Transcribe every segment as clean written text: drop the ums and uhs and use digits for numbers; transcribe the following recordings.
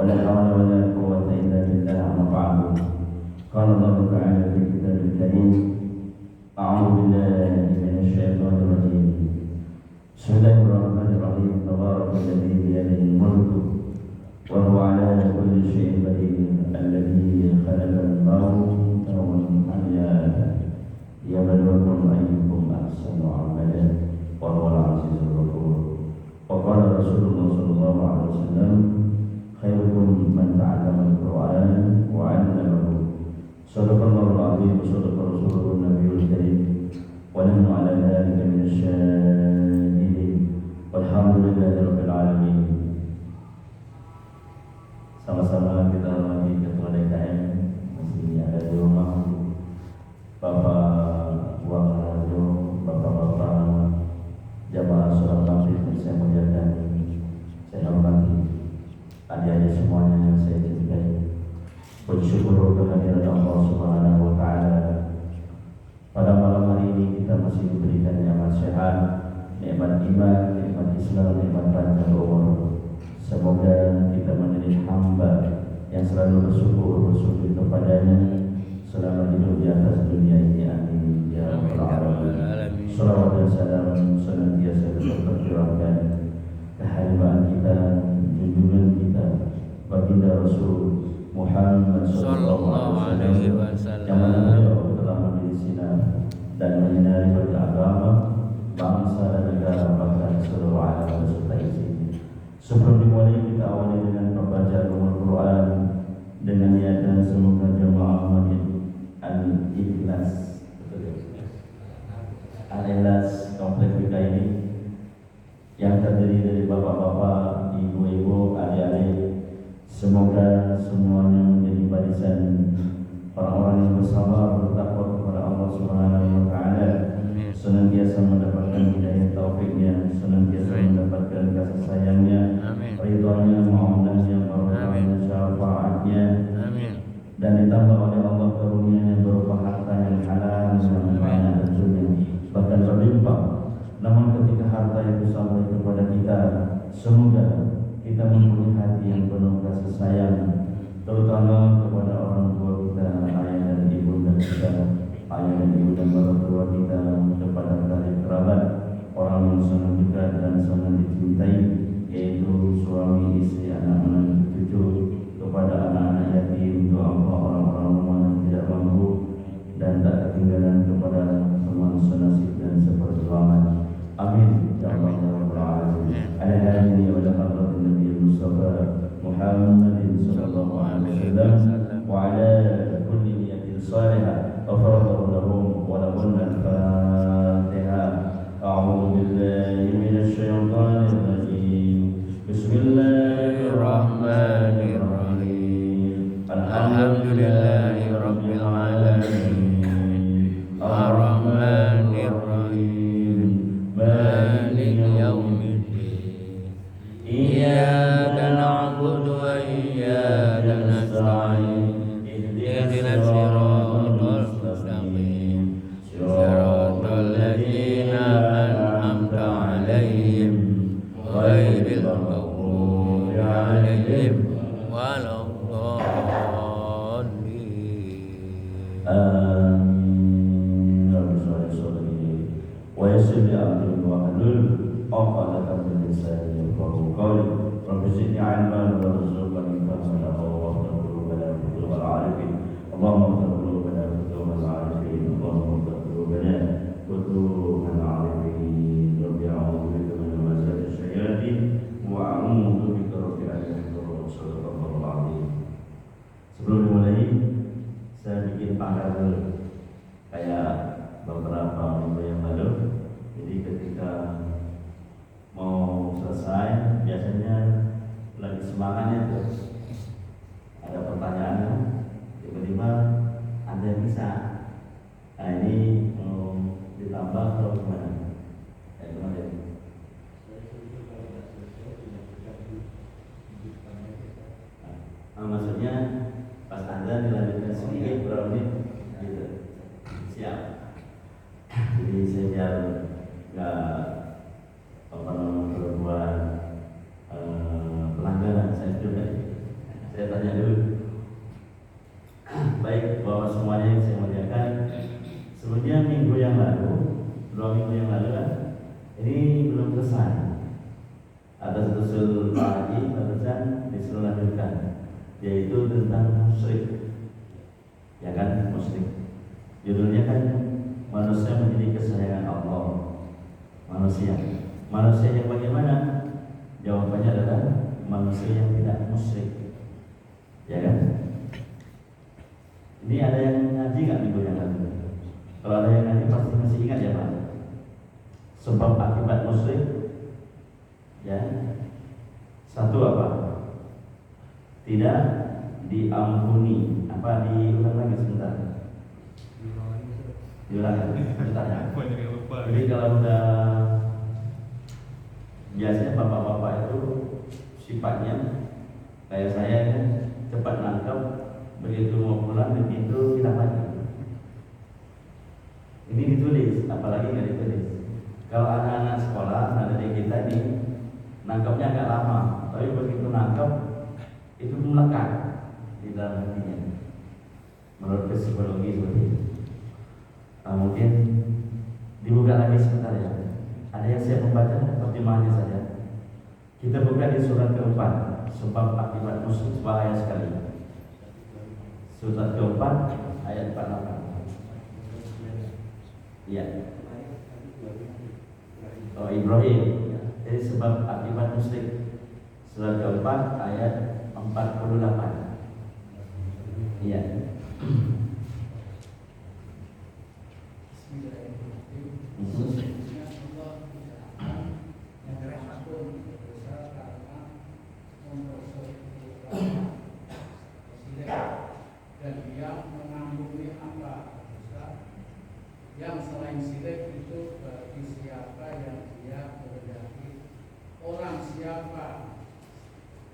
ولا حول ولا قوة إلا بالله. أما بعد، قال الله تعالى في كتابه الكريم: أعوذ بالله من الشيطان الرجيم. بسم الله الرحمن الرحيم. تبارك الذي بيده الملك وهو على كل شيء قدير، الذي خلق الموت والحياة ليبلوكم أيكم أحسن عملا وهو العزيز الغفور. وقال رسول الله صلى الله عليه وسلم: خيركم من تعلم القرآن وعلمه. صدق الله العظيم وصدق رسوله النبي الكريم، ونحن على ذلك من الشاهدين، والحمد لله رب العالمين. Sama-sama kita hormati Ketua DKM, masih ada di rumah, Bapak Buang Radio, Bapak-bapak jamaah sholat maghrib yang saya muliakan, saya hormati adik-adik semuanya yang saya cintai. Bersyukur kehadiran Allah Subhanahu wa Ta'ala. Pada malam hari ini kita masih diberikan nikmat sehat, nikmat iman, nikmat Islam, nikmat panjang umur. Semoga kita menjadi hamba yang selalu bersyukur kepadanya selama hidup di atas dunia ini. Amin ya rabbal alamin. Salawat dan salam senantiasa tercurahkan kehadiran kita, junjungan kita, baginda Rasul Muhammad sallallahu alaihi wasallam, yang mana beliau telah menjadi sinar dan menyinari beragama, bangsa dan negara, bahkan seluruh alam beserta isinya. Sebelum dimulai, kita awali dengan pembacaan Al-Quran dengan niatan semoga jemaah Masjid Al-Ikhlas Al-Ikhlas Komplek BK ini yang terdiri dari bapak-bapak, ibu-ibu, adik-adik, semoga semuanya menjadi barisan orang-orang yang bersabar, bertakwa kepada Allah Subhanahu wa Ta'ala, senantiasa mendapatkan hidayah taufiknya, senantiasa mendapatkan kasih sayangnya, ridhonya, ma'unahnya, barakahnya, syafaatnya, dan ditambah oleh Allah karunia-Nya berupa harta yang halal, yang banyak dan sunnah, bahkan berlimpah. Namun ketika harta itu sampai kepada kita, semoga kita mempunyai hati yang penuh kasih sayang, terutama kepada orang tua kita, ayah dan ibunda kita, ayah dan ibu dan bapak tua kita, kepada karib kerabat, orang yang sangat dekat dan sangat dicintai, yaitu suami, istri, anak-anak, cucu, kepada anak-anak yatim, doa orang-orang rumah yang tidak mampu, dan tak ketinggalan kepada teman senasib dan seperjuangan. Amin ya Allah ya Rabbal alamin. Ala hadhihi wa ala hadratin Nabi Mustafa Muhammadin sallallahu alaihi wasallam wa ala kulli niyatin salihah wa faradahu lahum wa lahunna al-Fatiha. A'udzu billahi minasy syaithanir rajim. Bismillahirrahmanirrahim. Alhamdulillahi rabbil alamin. Ar-Rahmanir Rahim. Maliki yaumiddin. Iyyaka na'budu wa iyyaka nasta'in. Ihdinas siratal mustaqim. Siratal ladzina an'amta 'alaihim ghairil maghdubi 'alaihim waladdallin. Amin. Wa yassir li amri wa hlul 'uqdatam min lisani yafqahu qawli. Rabbi zidni 'ilman warzuqni fahman wa qulubana qulubal 'arifin. Allahumma qulubana qulubal 'arifin. Allahumma qulubana qulubal 'arifin. Rabbi a'udzu bika min hamazati syayatin wa a'udzu bika rabbi an yahdurun. Shadaqallahu al-'azim. Sebelum dimulai, saya bikin pangkal dulu, kayak beberapa minggu yang lalu. Jadi ketika mau selesai, biasanya Saya tanya dulu. Baik, bahwa semuanya yang saya muliakan, sebelumnya minggu yang lalu, 2 minggu yang lalu kan, ini belum selesai. Atas usul Pak Haji barusan disuruh lanjutkan, yaitu tentang musyrik. Ya kan, musyrik. Judulnya kan manusia menjadi kesayangan Allah. Manusia yang bagaimana? Jawabannya adalah manusia yang tidak musyrik. Ya kan? Ini ada yang ngaji nggak minggu yang lalu? Kalau ada yang ngaji pasti masih ingat ya Pak. Sebab akibat musyrik, ya, satu apa? Tidak diampuni. Apa, diulang lagi sebentar? Diulang lagi sebentar ya. Jadi kalau udah, biasanya bapak-bapak itu sifatnya kayak saya kan, cepat nangkap, begitu mau pulang begitu kita lagi. Ini ditulis, apalagi nggak ditulis. Kalau anak-anak sekolah, anak dari kita ini nangkapnya agak lama, tapi begitu nangkap itu melekat di dalam hatinya. Menurut psikologi seperti itu. Nah, mungkin dibuka lagi sebentar ya. Ada yang siap membaca terjemahannya saja. Kita buka di surat keempat, sebab akibat musyrik, bahaya sekali. Surat keempat ayat 48. Iya. Oh, Ibrahim. Jadi sebab akibat musyrik, surat keempat ayat 48. Iya. Dan dia mengampuni apa dosa yang selain syirik itu bagi siapa yang dia kehendaki. Orang siapa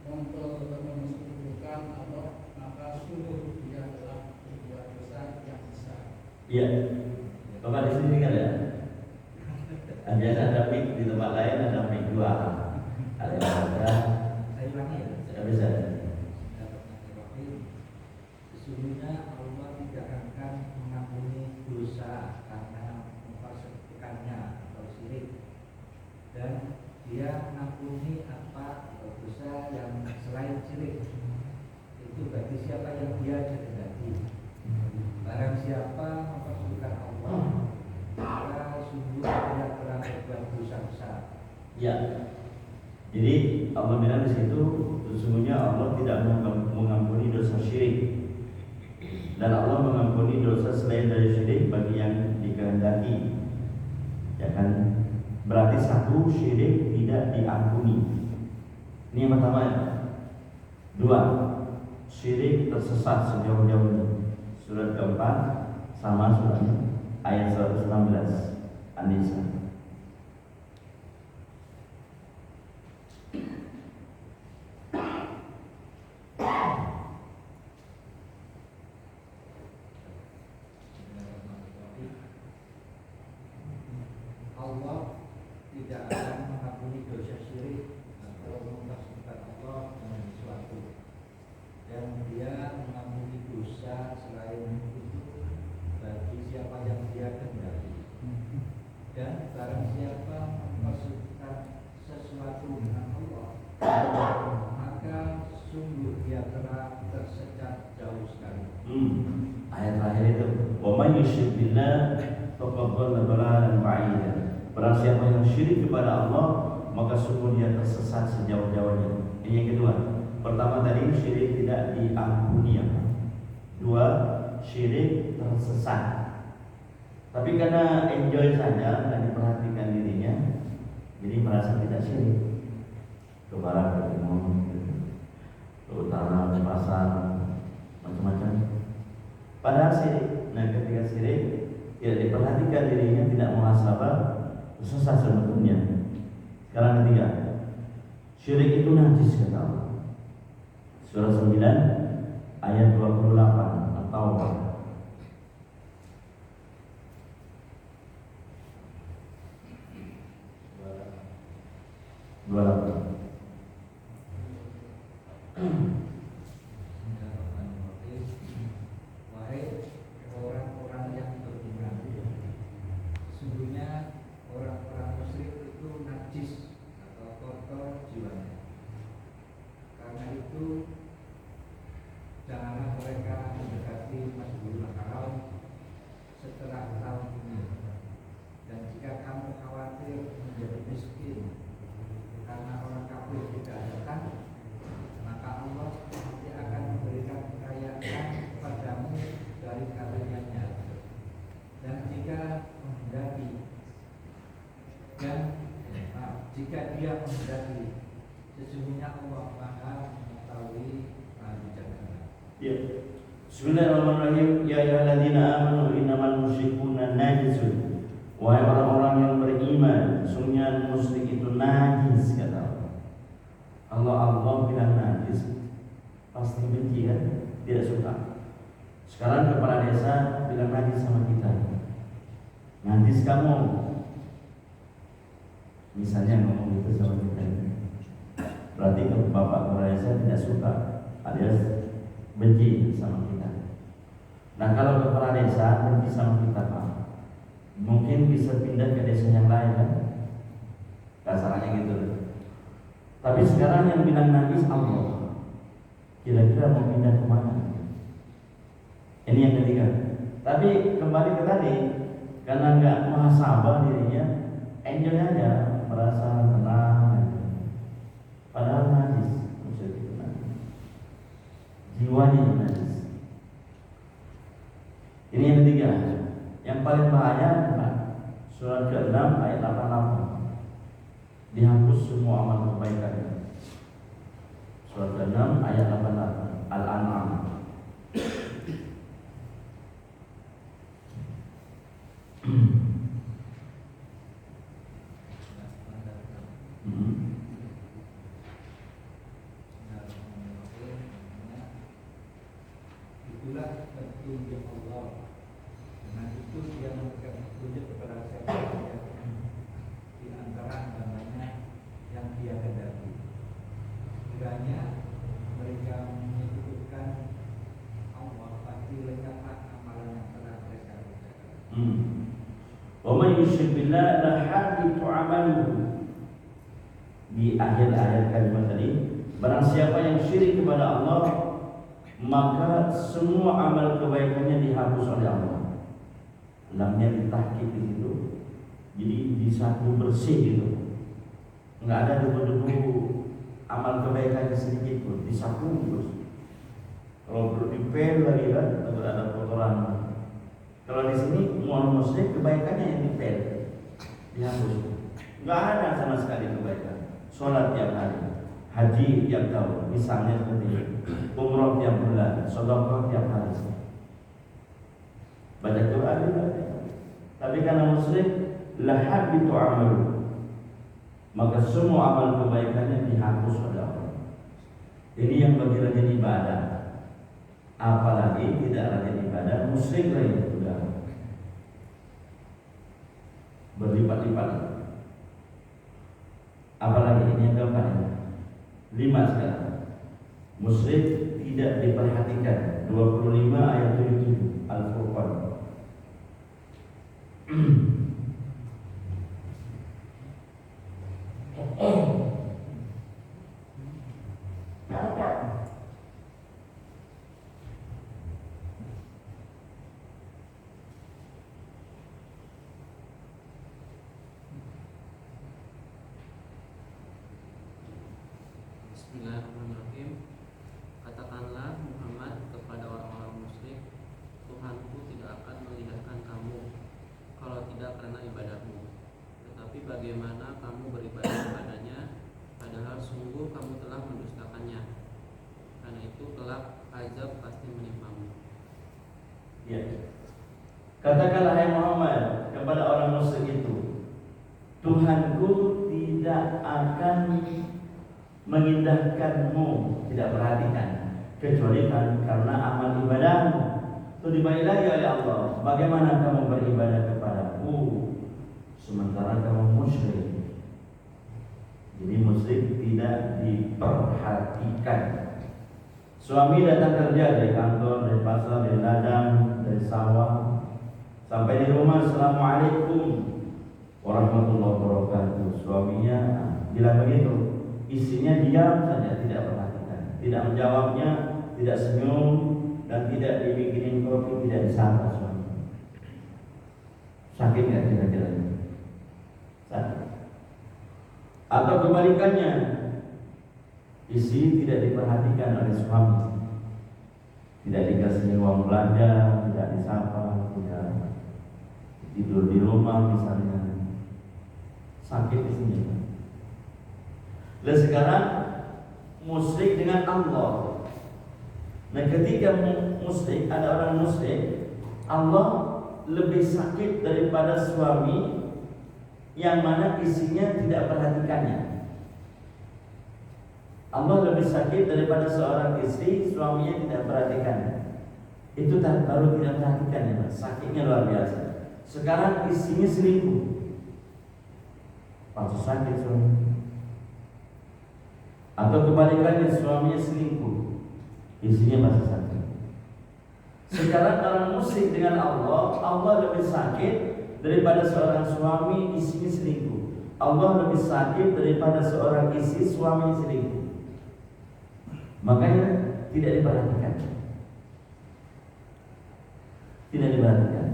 mempersekutukan Allah, maka sungguh dia telah berbuat dosa yang besar. Iya. Bapak di sini kan ya? Biasa ada mic di tempat lain, ada mic 2. Ada yang ada. Saya ulangi ya. Tidak bisa. Sesungguhnya Allah tidak akan mengampuni dosa karena mempersekutukannya atau syirik, dan dia mengampuni apa dosa yang selain syirik itu bagi siapa yang dia kehendaki. Barang siapa mempersekutukan Allah, maka sungguh dia telah berbuat dosa besar. Ya. Jadi Allah bilang di situ, sesungguhnya Allah tidak mengampuni dosa syirik, dan Allah mengampuni dosa selain dari syirik bagi yang dikehendaki. Ya kan? Berarti satu, syirik tidak diampuni. Ini yang pertama ya. 2, syirik tersesat sejauh-jauhnya. Surat keempat sama suratnya ayat 116 An-Nisa. Allah tidak akan mengampuni dosa syirik atau mempersekutukan Allah dengan sesuatu, dan dia mengampuni dosa selain itu bagi siapa yang dia kehendaki. Dan barang siapa mempersekutukan sesuatu dengan Allah, maka sungguh dia telah tersesat jauh sekali. Ayat terakhir itu, wa may yusyrik billah faqad dhalla dhalalan ba'ida. Barang siapa yang syirik kepada Allah, maka sungguh dia tersesat sejauh-jauhnya. Ini yang kedua. Pertama tadi syirik tidak diampuni. 2, syirik tersesat. Tapi karena enjoy saja dan diperhatikan dirinya, jadi merasa tidak syirik. Ke barat, ke timur, ke utara, ke pasar, macam-macam. Padahal syirik. Nah, ketika syirik tidak diperhatikan dirinya, tidak muhasabah, susah sebetulnya. Sekarang ketiga, syirik itu najis kata Allah. Surah 9 ayat 28 atau 28. dia menghendaki. Sesungguhnya Allah Maha mengetahui, Maha bijaksana. Ya. Bismillahirrahmanirrahim. Ya ayyuhalladzina amanu innamal musyrikuuna najisun. Wahai orang-orang yang beriman, sungguhnya musyrik itu najis, kata Allah. Allah bilang najis, pasti benci kan? Tidak suka. Sekarang kepala desa bilang najis sama kita. Najis kamu. Misalnya ngomong gitu sama kita. Berarti kalau bapak kepala desa tidak suka, alias benci sama kita. Nah, kalau kepala desa benci sama kita, Pak, mungkin bisa pindah ke desa yang lain kan? Kasarnya gitu. Tapi sekarang yang bilang najis Allah. Kira-kira mau pindah kemana? Ini yang ketiga. Tapi kembali ke tadi, karena nggak muhasabah dirinya, enjoy aja, merasa tenang. Padahal najis, maksud itu najis. Jiwanya yang najis. Ini yang ketiga. Yang paling bahaya adalah surat ke-6 ayat 88. Dihapus semua amal kebaikan. Surat ke-6 ayat 88 Al-An'am. Itulah petunjuk Allah. Dengan itu dia memberikan petunjuk kepada siapa saja di antara hambanya yang dia kehendaki. Kiranya mereka menyebutkan Allah, pasti lengkaplah amalan yang telah mereka kerjakan. Wa may yusyrik billah la habitu amaluhu. Di akhir ayat kalimat tadi, barang siapa yang syirik kepada Allah, maka semua amal kebaikannya dihapus oleh Allah. Lamnya ditahqiq di situ. Jadi disapu bersih gitu. Enggak ada debu-debu amal kebaikannya sedikit pun, disapu terus. Kalau perlu dipel lagi kan, takut ada kotoran. Kalau di sini mu'min muslim kebaikannya yang dipel, dihapus. Enggak ada sama sekali kebaikan. Sholat tiap hari, haji tiap tahun, misalnya seperti itu. Umroh tiap bulan, sedekah tiap hari. Baca Quran juga. Tapi karena musyrik, la habitu amalu, maka semua amal kebaikannya dihapus oleh Allah. Ini yang bagi rajin ibadah. Apalagi tidak rajin ibadah, musyrik lagi sudah berlipat-lipat. Apalagi ini yang keempat, 5 sekarang. Musyrik tidak diperhatikan. 25 ayat 77 Al-Furqan. Bismillahirrahmanirrahim. Katakanlah Muhammad kepada orang-orang musyrik, Tuhanku tidak akan melihatkan kamu kalau tidak karena ibadahmu. Tetapi bagaimana kamu beribadah kepadanya, padahal sungguh kamu telah mendustakannya. Karena itu kelak azab pasti menimpamu. Ya. Katakanlah hai Muhammad kepada orang musyrik itu, Tuhanku tidak akan mengindahkanmu, tidak perhatikan, kecuali karena amal ibadahmu. Itu dibalik lagi oleh Allah. Bagaimana kamu beribadah kepadaku sementara kamu musyrik? Jadi musyrik tidak diperhatikan. Suami datang kerja dari kantor, dari pasar, dari ladang, dari sawah, sampai di rumah, Assalamualaikum warahmatullahi wabarakatuh. Suaminya bilang begitu, istrinya diam saja, tidak perhatikan, tidak menjawabnya, tidak senyum, dan tidak dibikinin kopi, tidak disapa suami. Sakit nggak kira-kira? Sakit. Atau kebalikannya, istri tidak diperhatikan oleh suami, tidak dikasih uang belanja, tidak disapa, tidak tidur di rumah misalnya, sakit istrinya. Lalu sekarang musyrik dengan Allah. Nah, ketika musyrik, ada orang musyrik, Allah lebih sakit daripada suami yang mana isinya tidak perhatikannya. Allah lebih sakit daripada seorang istri suaminya tidak perhatikannya. Itu baru tidak perhatikannya, Pak. Sakitnya luar biasa. Sekarang isinya selingkuh, pasti sakit suami. Atau kebalikannya, suaminya selingkuh, isinya masih sakit. Sekarang orang musyrik dengan Allah, Allah lebih sakit daripada seorang suami isinya selingkuh. Allah lebih sakit daripada seorang istri suaminya selingkuh. Makanya tidak diperhatikan. Tidak diperhatikan.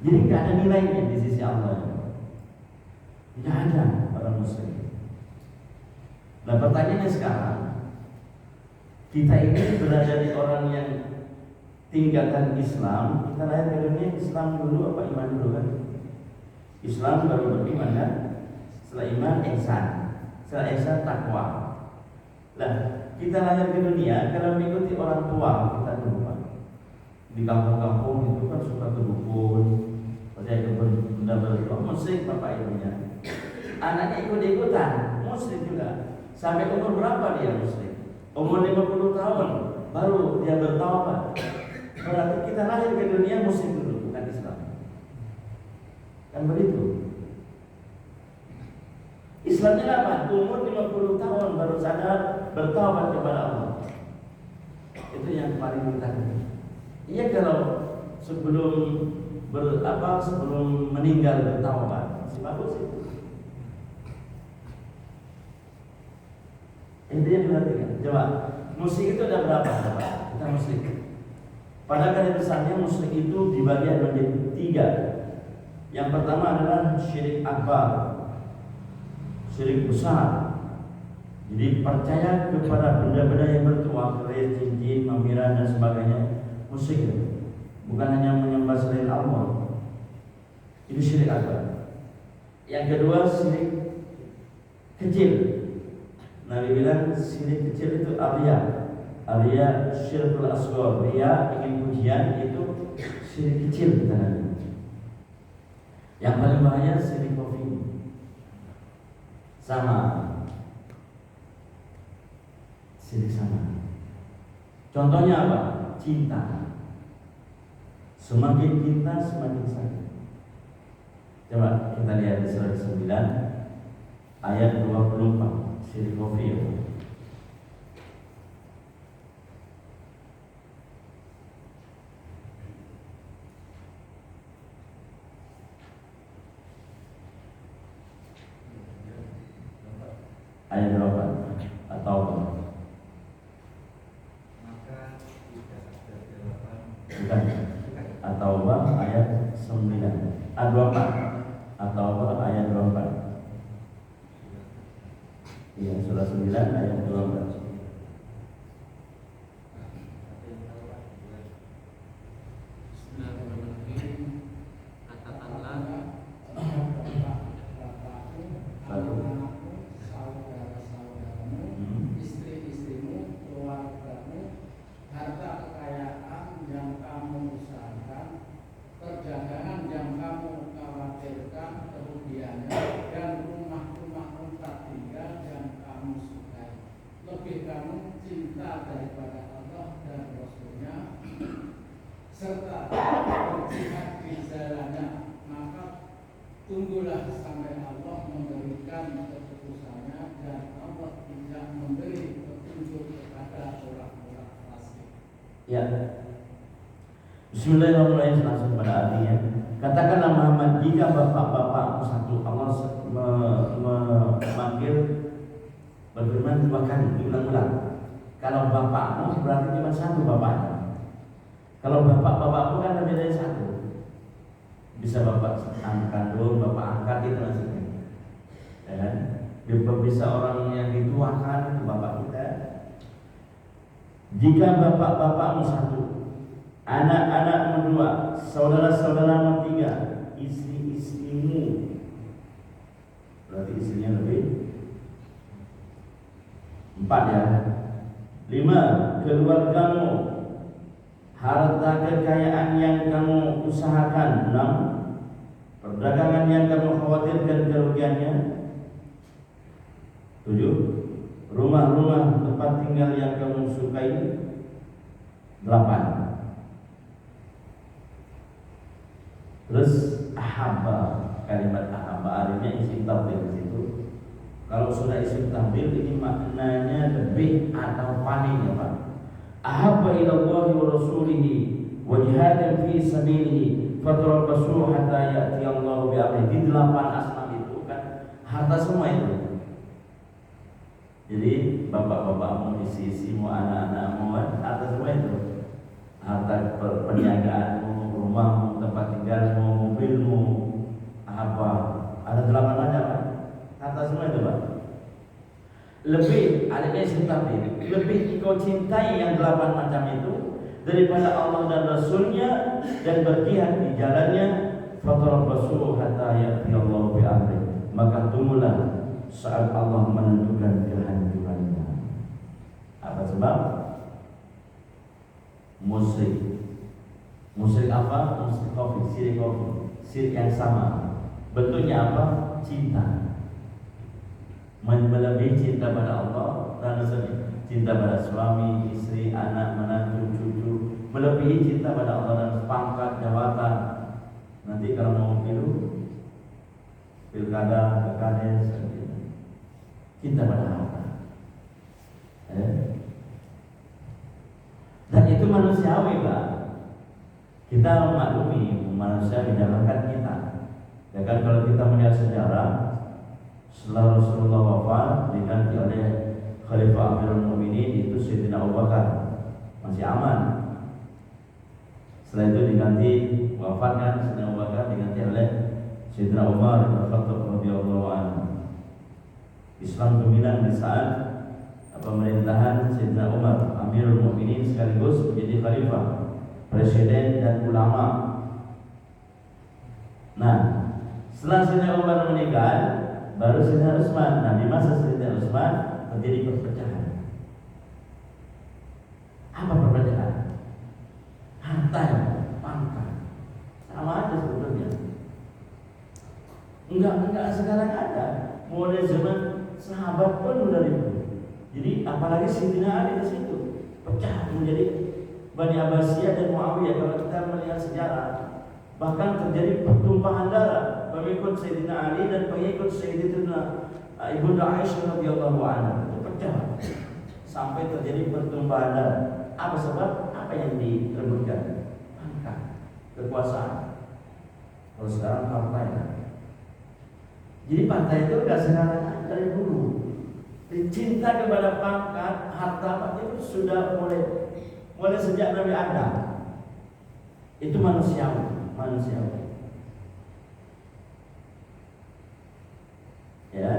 Jadi tidak ada nilainya di sisi Allah. Tidak ada orang musyrik. Nah, pertanyaannya sekarang, kita ini berada di orang yang tingkatan Islam. Kita lahir ke dunia Islam dulu apa iman dulu kan? Islam baru beriman kan? Setelah iman ihsan, setelah ihsan takwa. Nah, kita lahir ke dunia kalau mengikuti orang tua kita dulu Pak. Di kampung-kampung itu kan suka ke dukun, percaya ke benda berdoa, musyrik bapak ibunya. Anaknya ikut-ikutan, musyrik juga. Sampai umur berapa dia musyrik? Umur 50 tahun baru dia bertaubat. Berarti kita lahir ke dunia musyrik dulu, bukan Islam. Kan begitu. Islamnya apa? Umur 50 tahun baru sadar bertaubat kepada Allah. Itu yang paling kita. Iya, kalau sebelum sebelum meninggal bertaubat masih bagus itu. Intinya perhatikan. Coba, musyrik itu ada berapa? Kita musyrik. Pada garis besarnya musyrik itu dibagi menjadi 3. Yang pertama adalah syirik akbar, syirik besar. Jadi percaya kepada benda-benda yang bertuah, keris, cincin, mamiran dan sebagainya, musyrik. Bukan hanya menyembah selain Allah. Itu syirik akbar. Yang kedua syirik kecil. Nabi bilang syirik kecil itu Arya syirkul asghar, ria ingin pujian, itu syirik kecil kata Nabi. Yang paling bahaya syirik kopi. Sama. Syirik sama. Contohnya apa? Cinta. Semakin cinta semakin sakit. Coba kita lihat di surat 9 ayat 24. Syirik kopi. Ayat berapa? Atau apa? Maka tidak ada jawaban. Bukan. Atau apa? Ayat 9. 24. Atau apa? Ayat 24. Iya, surah 9 ayat 12. Bismillahirrahmanirrahim. Katakanlah, istri-istrimu, keluargamu, harta kekayaan yang kamu usahakan, perdagangan yang kamu khawatirkan kerugiannya, dan rumah-rumah tempat tinggal yang kamu sukai. Lebih kamu cinta daripada Allah dan Rasulnya, serta berjihad di jalannya, maka tunggulah sampai Allah memberikan keputusannya, dan Allah tidak memberi petunjuk kepada orang-orang fasik. Ya. Bismillahirrahmanirrahim. Langsung pada artinya. Katakanlah Muhammad, jika bapak-bapakmu satu, Allah memanggil berfirman 2 kali, diulang-ulang. Kalau bapakmu berarti cuma satu bapaknya. Kalau bapak-bapakmu kan lebih dari satu. Bisa bapak kandung, bapak angkat, itu maksudnya. Ya kan? Bisa orang yang dituakan, itu bapak kita. Jika bapak-bapakmu satu, anak-anakmu 2, saudara-saudaramu 3, istri-istrimu Berarti isinya lebih 4 ya. 5. Keluargamu, harta kekayaan yang kamu usahakan. 6. Perdagangan yang kamu khawatirkan kerugiannya. 7. Rumah-rumah tempat tinggal yang kamu sukai. 8. Terus ahabba, kalimat ahabba artinya isim tafdhil di situ. Kalau sudah isim tafdhil ini maknanya lebih atau paling ya Pak. Ahabba ila Allah wa rasulihi wa jihadan fi sabilihi fatarabbasu hatta ya'ti Allah bi amrihi. Di 8 asma itu kan harta semua itu. Jadi bapak-bapakmu, isi-isimu, anak-anakmu, harta semua itu. Harta perniagaanmu, rumahmu, tempat tinggalmu, mobilmu, apa? Ada 8 macam kan? Harta semua itu Pak. Lebih, adanya isim tafdhil, lebih kau cintai yang 8 macam itu daripada Allah dan Rasulnya dan berjihad di jalannya. Fatarabbasu hatta ya'ti Allah bi amri. Maka tunggulah saat Allah menentukan kehancurannya. Apa sebab? Musyrik. Musyrik apa? Musyrik kafir, syirik kafir, syirik yang sama. Bentuknya apa? Cinta. Melebihi cinta pada Allah dan Rasulnya. Cinta pada suami, istri, anak, menantu, cucu. Melebihi cinta pada Allah dan pangkat, jabatan. Nanti kalau mau pilkada, kekades, cinta pada harta. Dan itu manusiawi Pak. Kita memaklumi manusia bidangkan kita. Ya kan, kalau kita melihat sejarah, setelah Rasulullah wafat diganti oleh Khalifah Amirul Mukminin itu Sayyidina Abu Bakar, masih aman. Setelah itu diganti, wafat kan Sayyidina Abu Bakar, diganti oleh Sayyidina Umar bin Khattab radhiyallahu anhu. Islam dominan di saat pemerintahan Sayyidina Umar, Amirul Mukminin sekaligus menjadi khalifah, presiden dan ulama. Nah, setelah Sayyidina Umar meninggal, baru Sayyidina Utsman. Nah, di masa Sayyidina Utsman terjadi perpecahan. Apa perpecahan? Harta, pangkat, sama aja sebetulnya. Enggak sekarang ada. Mulai zaman sahabat pun udah ribut. Jadi apalagi Sayyidina Ali di situ pecah menjadi Bani Abbasiyah dan Muawiyah. Kalau kita melihat sejarah, bahkan terjadi pertumpahan darah pengikut Sayyidina Ali dan pengikut Sayyidatina Ibunda Aisyah radhiyallahu anha. Itu pecah sampai terjadi pertumpahan darah. Apa sebab? Apa yang direbutkan? Pangkat, kekuasaan. Kalau sekarang partai. Jadi partai itu enggak sekarang, dari dulu. Cinta kepada pangkat, harta itu sudah mulai sejak Nabi Adam. Itu manusiawi. Ya.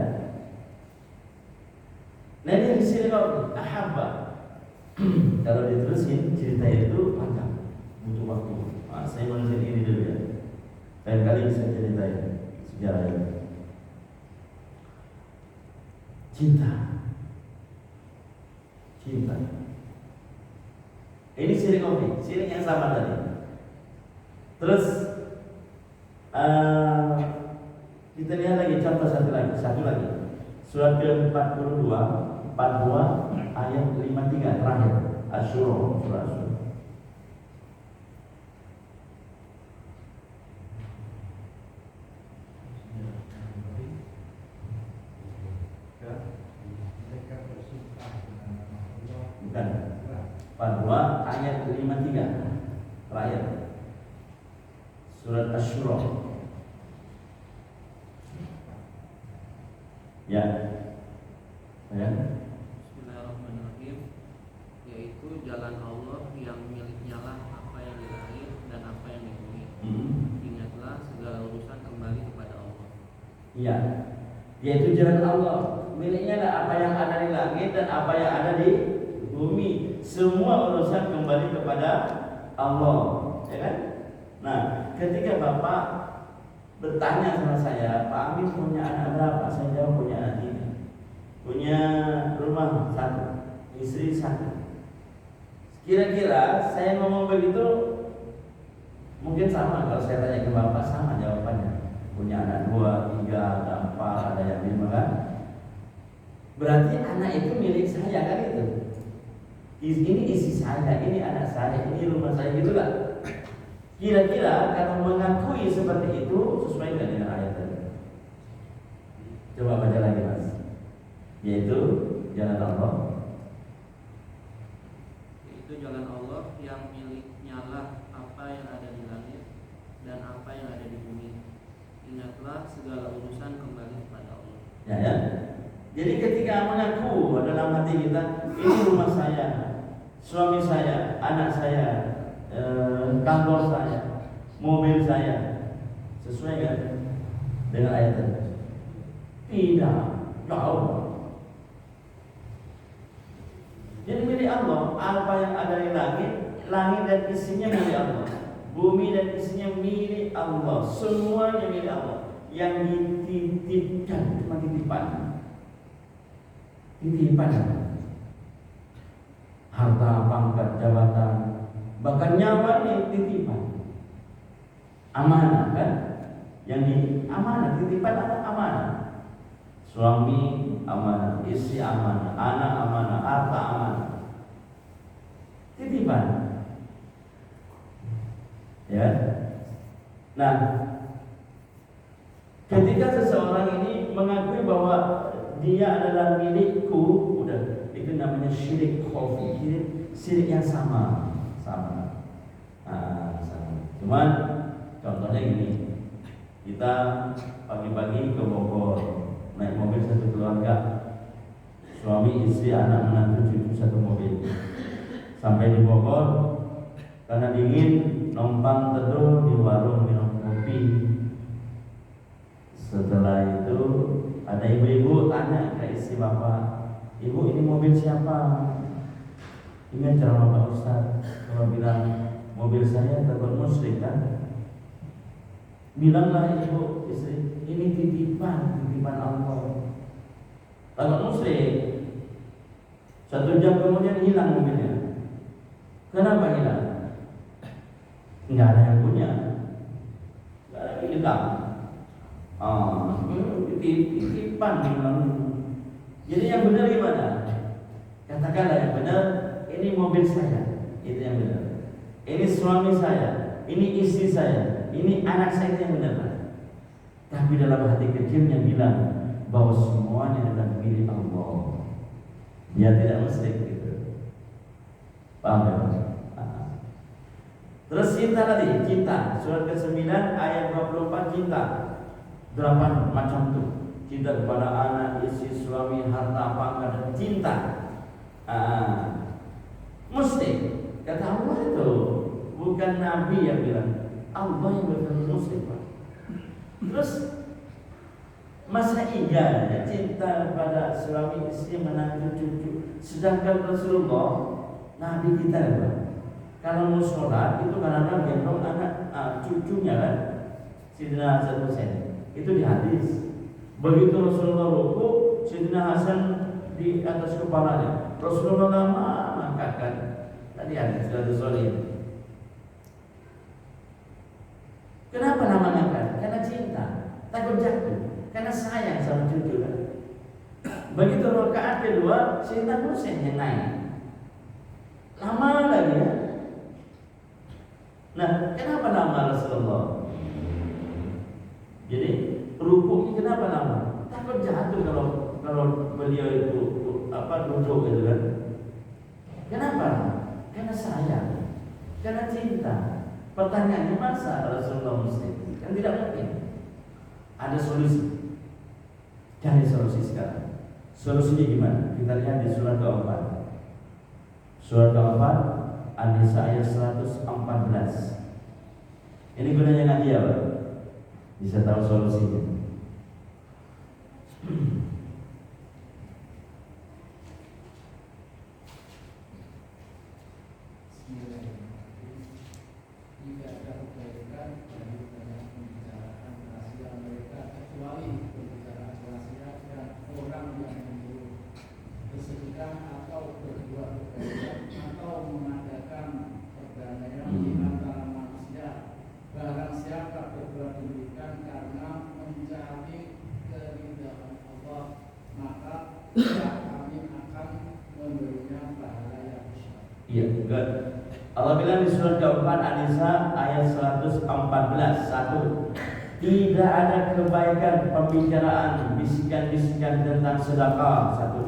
Nah ini sini ahabba. Kalau diterusin cerita itu panjang, butuh waktu. Saya menulis ini dulu ya. Lain kali saya ceritain sejarah ini. Cinta. Ini syirik kopi, syirik yang sama tadi. Terus kita lihat lagi contoh satu lagi. Surat ke-42 ayat 53 terakhir. Asy-Syura, surah Asy-Syura. Bukan. 42 ayat 53 terakhir. Surat Asy-Syura. Ya. Bismillahirrahmanirrahim. Yaitu jalan Allah yang miliknya lah apa yang di langit dan apa yang di bumi. Ingatlah segala urusan kembali kepada Allah. Iya. Yaitu jalan Allah miliknya lah apa yang ada di langit dan apa yang ada di bumi. Semua urusan kembali kepada Allah, ya kan? Nah, ketika Bapak bertanya sama saya, Pak Amin punya anak berapa? Saya jawab punya anak 3, punya rumah 1, istri 1. Kira-kira saya ngomong begitu mungkin sama kalau saya tanya ke bapak, sama jawabannya. Punya anak 2, 3, ada 4, ada yang 5 kan? Berarti anak itu milik saya kan itu. Ini isi saya, ini anak saya, ini rumah saya, gitu kan? Kira-kira kalau mengakui seperti itu sesuai nggak dengan ayat tadi? Coba baca lagi mas. Yaitu jalan Allah. Yaitu jalan Allah yang miliknya lah apa yang ada di langit dan apa yang ada di bumi. Ingatlah segala urusan kembali kepada Allah. Ya. Jadi ketika mengaku dalam hati kita, ini rumah saya, suami saya, anak saya, kantor saya, mobil saya, sesuai nggak dengan ayat tadi? Tidak, jauh. Jadi milik Allah, apa yang ada di langit dan isinya milik Allah, bumi dan isinya milik Allah, semuanya milik Allah. Yang dititipkan cuma titipan. Harta, pangkat, jabatan, bahkan nyawa ini titipan. Amanah kan? Yang di amanah, titipan adalah amanah. Suami amanah, istri amanah, anak amanah, harta amanah. Titipan. Ya. Nah, ketika seseorang ini mengakui bahwa dia adalah milikku, udah itu namanya syirik khafi, syirik yang sama. Cuman contohnya gini, kita pagi-pagi ke Bogor, naik mobil satu keluarga, suami, istri, anak, menantu, cucu satu mobil. Sampai di Bogor, karena dingin, numpang teduh di warung minum kopi. Setelah itu ada ibu-ibu tanya ke istri bapak, ibu ini mobil siapa? Ini ceramah Pak Ustaz. Kalau bilang mobil saya terbuat musrik kan? Bilanglah ibu istri, ini titipan Allah. Kalau musrik, 1 jam kemudian hilang mobilnya. Kenapa hilang? Nggak ada yang punya, nggak ada yang hilang. Titipan bilang. Jadi yang benar gimana? Katakanlah yang benar, ini mobil saya, itu yang benar. Ini suami saya, ini istri saya, ini anak saya, itu yang benar. Tapi dalam hati kecilnya bilang bahwa semuanya adalah milik Allah. Dia tidak musyrik gitu. Paham ya? Terus cinta tadi, cinta. Surat ke-9 ayat 24 cinta. 8 macam tuh. Cinta kepada anak, istri, suami, harta, pangkat, dan cinta. Musyrik. Kata Allah itu bukan Nabi yang bilang, Allah yang berkata musyrik. Terus masa iya ya cinta pada suami, istri, menantu, cucu, sedangkan Rasulullah Nabi kita ya, kalau mau sholat itu kadang-kadang gendong anak cucunya kan, Sayyidina Hasan Husain, itu di hadis. Begitu Rasulullah ruku, Sayyidina Hasan di atas kepalanya, Rasulullah lama mengangkatkan. Tadi hadis sudah solid. Kenapa namanya kan? Karena cinta, takut jatuh, karena sayang sama cucu kan. Begitu rakaat kedua, Sayyidina Husain yang naik. Lama lagi ya. Nah, kenapa nama Rasulullah? Jadi rukuknya kenapa lama? Takut jatuh kalau beliau itu duduk gitu kan. Kenapa? Karena sayang, karena cinta. Pertanyaannya, masa Rasulullah muslim? Kan tidak mungkin. Ada solusi. Cari solusi sekarang. Solusinya gimana? Kita lihat di surat ke-4. Surat ke-4 An-Nisa ayat 114. Ini gunanya ngaji apa? Bisa tahu solusinya. Jika ada kebaikan dari banyak pembicaraan kasih berkaitan atau berbuat berkaitan atau mengadakan perdamaian di antara manusia. Barang siapa berbuat demikian karena mencari keridhaan Allah, maka kami akan memberinya pahala yang besar. Iya, good. Allah bilang di surat keempat An-Nisa ayat 114, 1. Tidak ada kebaikan pembicaraan, bisikan-bisikan tentang sedekah, 1.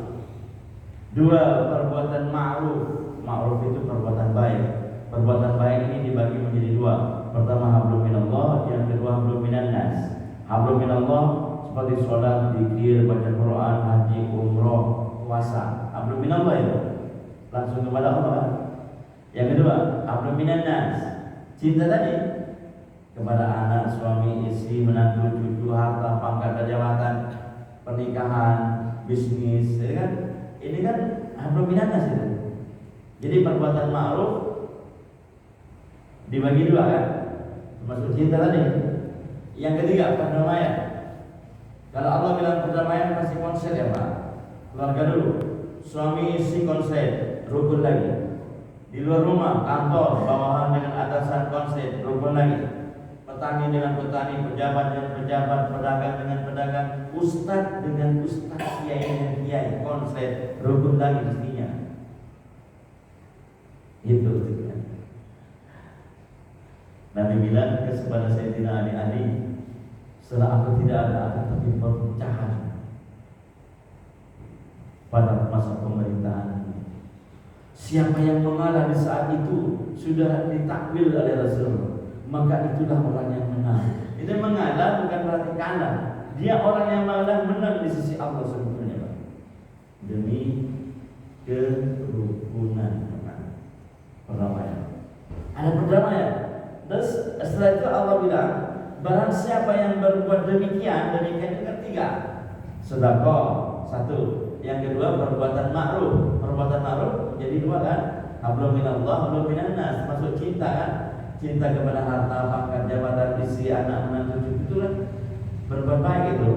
2. Perbuatan ma'ruf. Ma'ruf itu perbuatan baik. Perbuatan baik ini dibagi menjadi 2. Pertama hablum minallah, yang kedua hablum minan nas. Hablum minallah seperti sholat, zikir, baca Quran, haji, umroh, puasa. Hablum minallah itu langsung kepada Allah. Yang kedua, hablum minan nas. Cinta tadi kepada anak, suami, istri, menantu, cucu, harta, pangkat, dan jabatan, pernikahan, bisnis, ya kan? Ini kan hablum minan nas itu. Jadi perbuatan ma'ruf dibagi 2 kan? Termasuk cinta tadi. Yang ketiga, perdamaian. Kalau Allah bilang perdamaian pasti konsep ya Pak. Keluarga dulu, suami istri konsep, rukun lagi. Di luar rumah, kantor, bawahan dengan atasan konsep, rukun lagi. Petani dengan petani, pejabat dengan pejabat, pedagang dengan pedagang, ustadz dengan ustadz, kiai dengan kiai, konsep, rukun lagi mestinya. Itu maksudnya. Nabi bilang kepada Sayyidina Ali, setelah aku tidak ada akan terjadi perpecahan pada masa pemerintahan. Siapa yang mengalah di saat itu sudah ditakwil oleh Rasul, maka itulah orang yang menang. Itu mengalah bukan berarti kalah. Dia orang yang menang di sisi Allah sebetulnya, Pak. Demi kerukunan, perdamaian. Ada perdamaian. Terus setelah itu Allah bilang, barang siapa yang berbuat demikian itu ketiga, sedekah, 1. Yang kedua perbuatan ma'ruf. Perbuatan ma'ruf jadi 2 kan? Hablum minallah, hablum minan nas, masuk cinta kan? Cinta kepada harta, pangkat, jabatan, istri, anak, menantu, cucu, itu kan berbuat baik itu.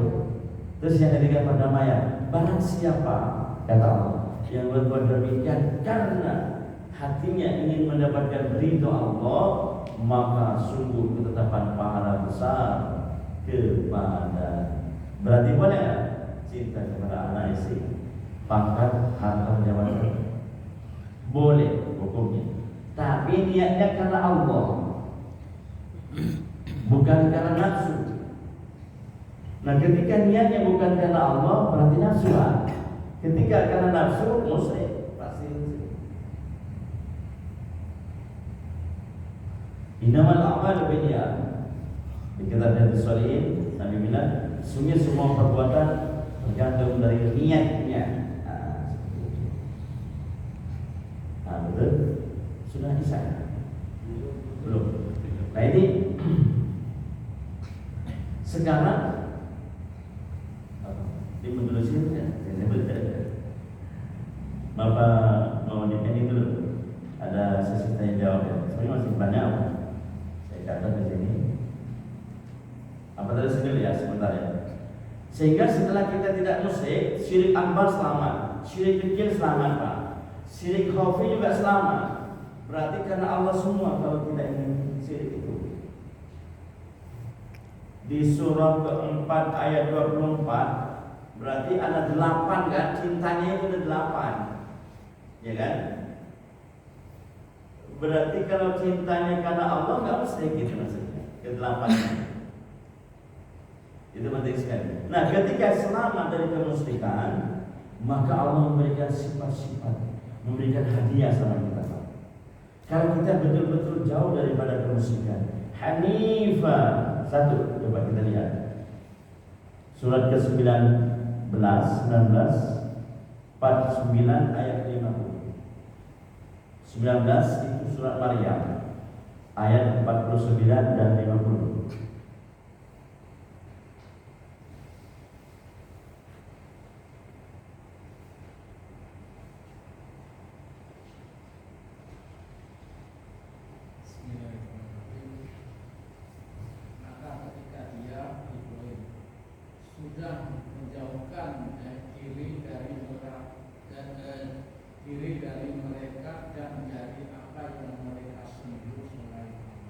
Terus yang ketiga perdamaian. Barang siapa, kata Allah, yang berbuat demikian karena hatinya ingin mendapatkan ridho Allah, maka sungguh ketetapan pahala besar kepada. Berarti boleh gak? Cinta kepada anak istri, pangkat, harta, jabatan, boleh hukumnya. Tapi niatnya karena Allah, bukan karena nafsu. Nah ketika niatnya bukan karena Allah, berarti nafsu lah. Ketika karena nafsu, musyrik, pasti musyrik. Innamal a'malu binniyat. Di kitab Riyadhus Shalihin Nabi bilang, sungguh semua perbuatan tergantung dari niatnya. Betul? Sudah disana? Belum. Nah ini sekarang dimenerusin ya? Bapak mau dipending dulu. Ada sesi tanya jawab ya. Sebenarnya masih banyak. Saya catat di sini. Apa tadi sendiri ya sebentar ya. Sehingga setelah kita tidak musyrik, syirik akbar selamat, syirik kecil selamat Pak, syirik khafi juga selamat. Berarti karena Allah semua kalau tidak ingin syirik itu. Di surah keempat ayat 24 berarti ada 8 kan, cintanya itu ada 8, ya kan? Berarti kalau cintanya karena Allah nggak mesti gitu maksudnya, ke-8. Itu penting sekali. Nah, ketika selamat dari kemusyrikan, maka Allah memberikan sifat-sifat, memberikan hadiah sama kita. Kalau kita betul-betul jauh daripada kemusyrikan, Hanifah, 1, coba kita lihat surat ke-19, 49 ayat 50. 19 itu surat Maryam ayat 49 dan 50. Sudah menjauhkan kiri dari neraka diri dari mereka dan dari apa yang mereka sembah selain Allah.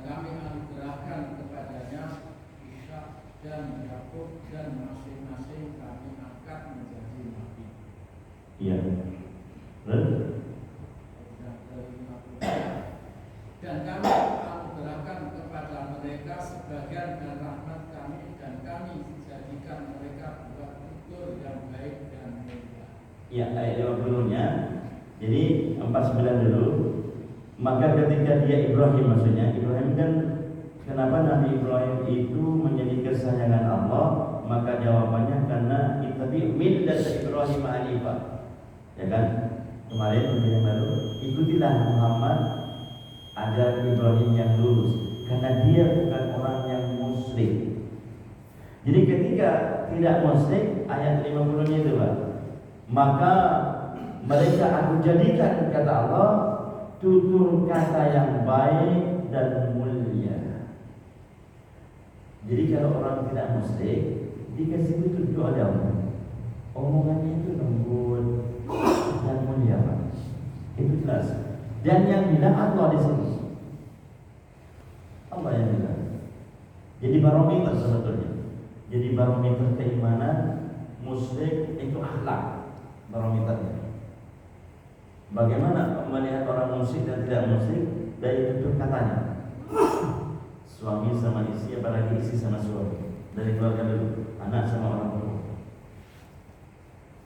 Kami anugerahkan kepadanya Ishak dan Yakub dan masing-masing kami angkat menjadi nabi. Iya. Terus? Dan kami anugerahkan kepada mereka sebagian dari rahmat kami dan kami jadikan mereka buat tutur yang baik dan mulia. Ya, ayat 50-nya. Jadi 49 dulu. Maka ketika dia Ibrahim, maksudnya Ibrahim kan, kenapa Nabi Ibrahim itu menjadi kesayangan Allah? Maka jawabannya karena ittabi millat Ibrahim hanifah. Ya kan? Kemarin yang baru, ikutilah Muhammad agar Ibrahim yang lurus, karena dia bukan orang yang musyrik. Jadi ketika tidak musyrik, ayat 50-nya itu Pak, maka mereka aku jadikan, kata Allah, tutur kata yang baik dan mulia. Jadi kalau orang tidak musyrik dikasih tutur oleh Allah, omongannya itu lembut dan mulia Pak. Itu jelas. Dan yang bilang Allah di sini, Allah yang bilang. Jadi barometer sebetulnya. Jadi barometer keimanan musyrik itu akhlak, barometernya. Bagaimana melihat orang musyrik dan tidak musyrik dari tutur katanya. Suami sama istri, apalagi istri sama suami, dari keluarga dulu, anak sama orang tua,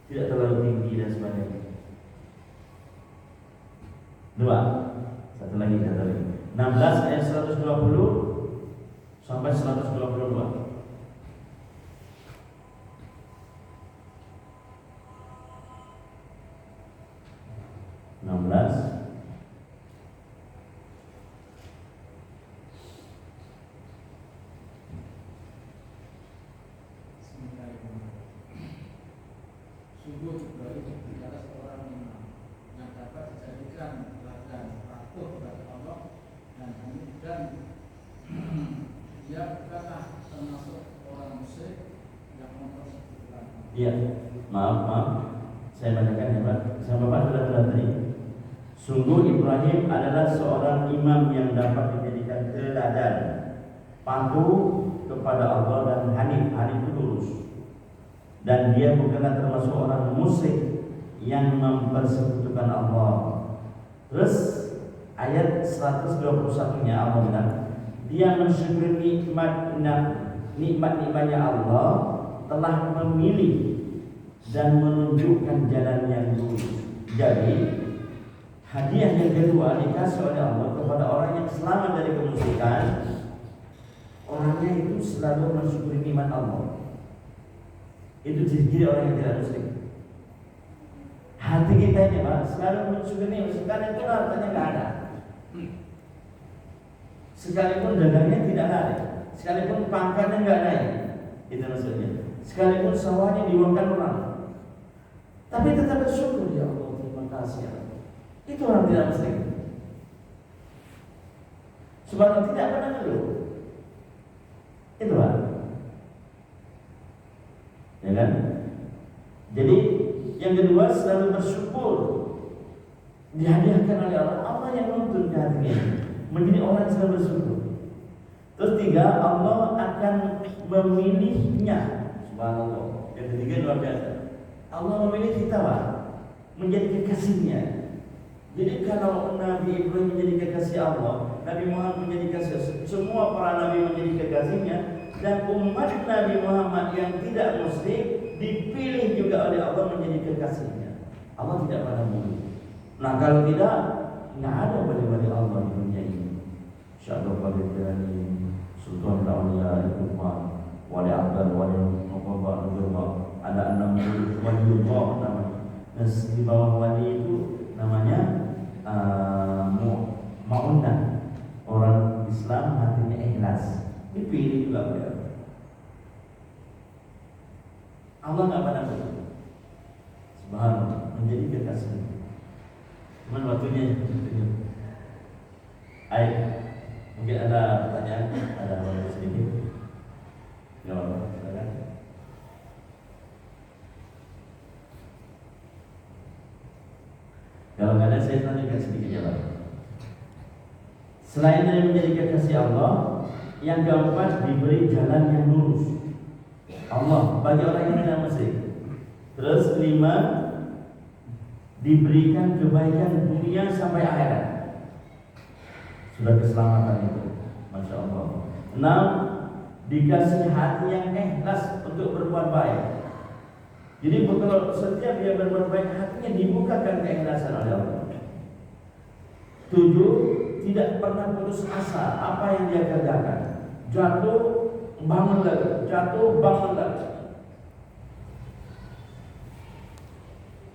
tidak terlalu tinggi dan sebagainya. Dua, satu lagi. 16 ayat 120 sampai 122. 16. Sungguh Ibrahim adalah seorang imam yang dapat dijadikan teladan patuh kepada Allah dan dia bukanlah termasuk orang musyrik yang mempersekutukan Allah. Iya, maaf, saya bacakan ya Pak. Sama Bapak sudah tadi. Sungguh Ibrahim adalah seorang imam yang dapat dijadikan teladan, patuh kepada Allah dan hanif itu lurus. Dan dia bukanlah termasuk orang musyrik yang mempersekutukan Allah. Terus ayat 121-nya Allah bilang, dia mensyukuri nikmat-nikmatnya Allah, telah memilih dan menunjukkan jalan yang lurus. Jadi hadiah yang kedua dikasih oleh Allah kepada orang yang selamat dari kemusyrikan. Orangnya itu selalu mensyukuri nikmat Allah. Itu ciri orang yang tidak musyrik. Hati kita ini Pak selalu mensyukuri nikmat, sekalipun hartanya nggak ada, sekalipun dagangnya tidak naik, sekalipun pangkatnya nggak naik, itu maksudnya. Sekalipun sawahnya diwakilkan orang, tapi tetap bersyukur, ya Allah, terima kasih ya Allah. Itu orang tidak musyrik. Subhanallah, tidak pernah ngeluh. Itu Pak. Ya kan? Jadi yang kedua selalu bersyukur, dihadiahkan oleh Allah. Allah yang menuntun ke hatinya menjadi orang yang selalu bersyukur. Terus tiga, Allah akan memilihnya. Subhanallah. Yang ketiga luar biasa. Allah memilih kita Pak, menjadi kekasihnya. Jadi kalau Nabi Ibrahim menjadi kekasih Allah, Nabi Muhammad menjadi kekasih, semua para nabi menjadi kekasihnya, dan umat Nabi Muhammad yang tidak musyrik dipilih juga oleh Allah menjadi kekasihnya. Allah tidak pernah memilih. Nah kalau tidak, nggak ada wali-wali Allah di dunia ini. Syaikhul Qadirani, Sultan Aulia, Umar, Wali Abdul, Wali Muhammad, ada 60 waliullah namanya. Dan di bawah wali itu namanya Ma'unah, orang Islam hatinya ikhlas, dipilih juga oleh Allah. Allah nggak pernah begitu. Subhanallah, menjadi kekasih. Cuman waktunya. Ayo, mungkin ada pertanyaan, ada waktu sedikit. Nggak apa-apa, silakan. Kalau nggak ada, saya lanjutkan sedikit ya Pak. Selain dari menjadi kekasih Allah, yang keempat diberi jalan yang lurus Allah bagi orang yang tidak musyrik. Terus kelima, diberikan kebaikan dunia sampai akhirat. Sudah keselamatan itu, Masya Allah. 6, dikasih hati yang ikhlas untuk berbuat baik. Jadi kalau setiap dia berbuat baik, hatinya dibukakan keikhlasan oleh Allah. 7, tidak pernah putus asa apa yang dia kerjakan. Jatuh, bangun lagi, jatuh, bangun lagi.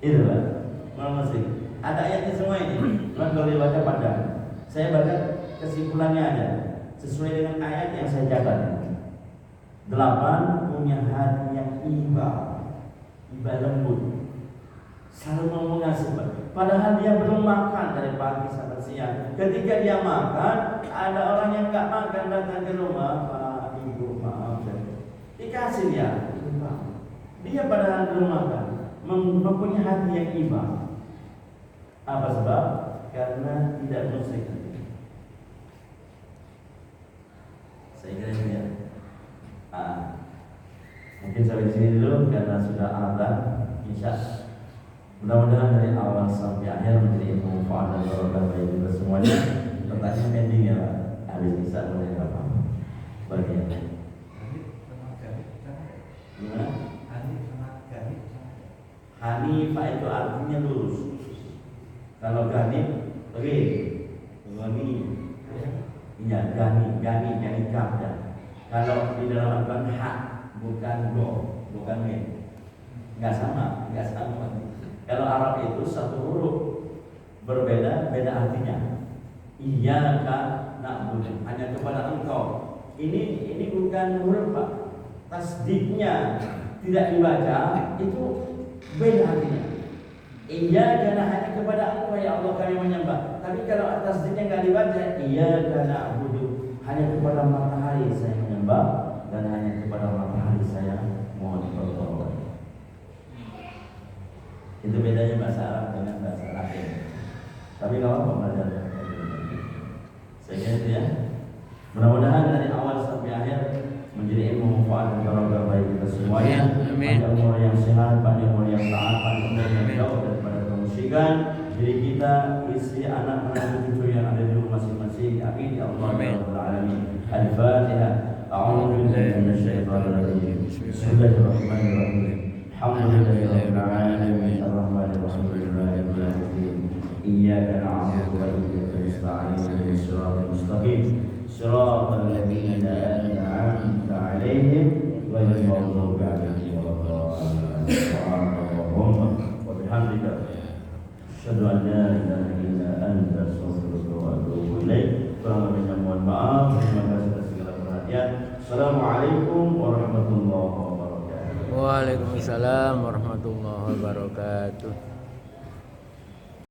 Itulah masih ada ayatnya semua ini. Kalau dibaca panjang, saya baca kesimpulannya aja sesuai dengan ayat yang saya catat. 8, punya hati yang iba lembut, selalu mau mengasih. Padahal dia belum makan dari pagi sampai siang. Ketika dia makan, ada orang yang nggak makan datang ke rumah, Pak, Ibu, maaf, dikasih dia. Dia padahal belum makan, mempunyai hati yang iba. Apa sebab? Karena tidak musyrik. Saya kira ini ya. Mungkin sampai di sini dulu karena sudah azan Isya. Mudah-mudahan dari awal sampai akhir menjadi ilmu manfaat dan barokah bagi kita semuanya. Pertanyaan pending ya Pak. Habis Isya boleh apa? Bagian. Hanifah itu artinya lurus. Kalau ganib, iya gani kaf ya. Kalau di dalam Al-Quran hak bukan go, bukan min. Enggak sama. Kalau Arab itu satu huruf berbeda artinya. Iyyaka na'budu, hanya kepada Engkau. Ini bukan huruf Pak. Tasdidnya tidak dibaca itu beda artinya. Iyyaka hanya kepada Engkau ya Allah kami menyembah. Tapi kalau tasdidnya enggak dibaca, iyyaka na'budu, hanya kepada matahari saya menyembah dan hanya kepada matahari saya mohon pertolongan. Itu bedanya bahasa Arab dengan bahasa Latin. Tapi kalau apa belajar? Saya kira itu ya. Mudah-mudahan dari awal sampai akhir menjadi ilmu manfaat dan barokah bagi kita semuanya. Panjang umur yang sehat, panjang umur yang taat, panjang umur yang jauh daripada kemusyrikan. Diri kita, istri, anak, cucu yang ada di rumah masing-masing. Amin ya Allah ya Rabbal alamin. Al-Fatihah. A'udzu billahi minasyaitonir rajim. Bismillahirrahmanirrahim. Alhamdulillahirabbil alamin. Arrahmanirrahim. Maliki yaumiddin. Iyyaka na'budu wa iyyaka nasta'in. Ihdinas siratal mustaqim. Siratal ladzina an'amta 'alaihim ghairil maghdubi 'alaihim waladdallin. Subhanallahumma wa bihamdika asyhadu an la ilaha illa anta astaghfiruka wa atubu ilaik. Kurang lebihnya mohon maaf. Terima kasih atas segala perhatian. Assalamualaikum warahmatullahi wabarakatuh. Waalaikumsalam warahmatullahi wabarakatuh.